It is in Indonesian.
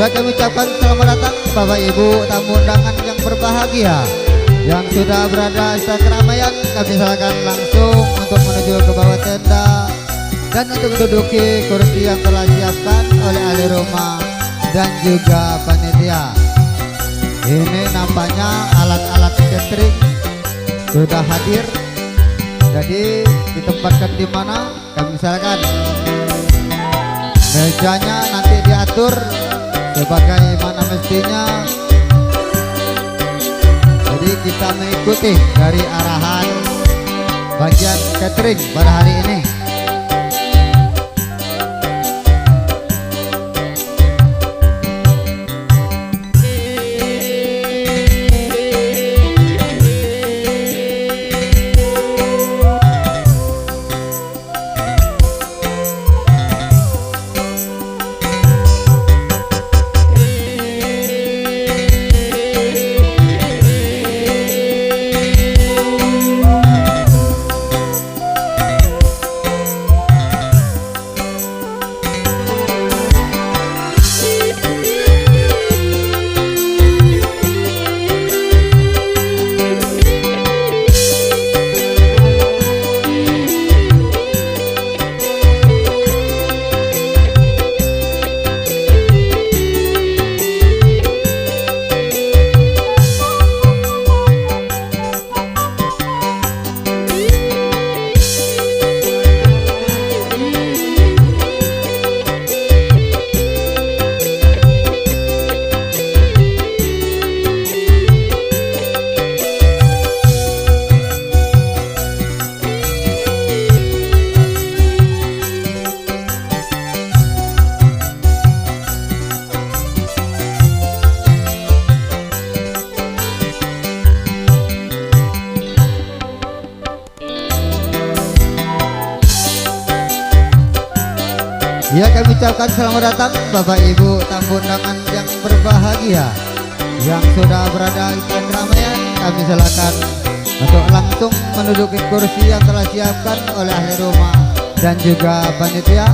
Ya, kami ucapkan selamat datang Bapak Ibu tamu undangan yang berbahagia yang sudah berada di keramaian. Kami silakan langsung untuk menuju ke bawah tenda dan untuk menduduki kursi yang telah disiapkan oleh ahli rumah dan juga panitia. Ini nampaknya alat-alat catering sudah hadir, jadi ditempatkan di mana kami silakan. Mejanya nanti diatur sebagaimana mestinya, jadi kita mengikuti dari arahan bagian catering pada hari ini. Ya, kami ucapkan selamat datang Bapak Ibu tamu undangan yang berbahagia yang sudah berada di keramaian. Kami silakan untuk langsung menduduki kursi yang telah disiapkan oleh ahli rumah dan juga panitia.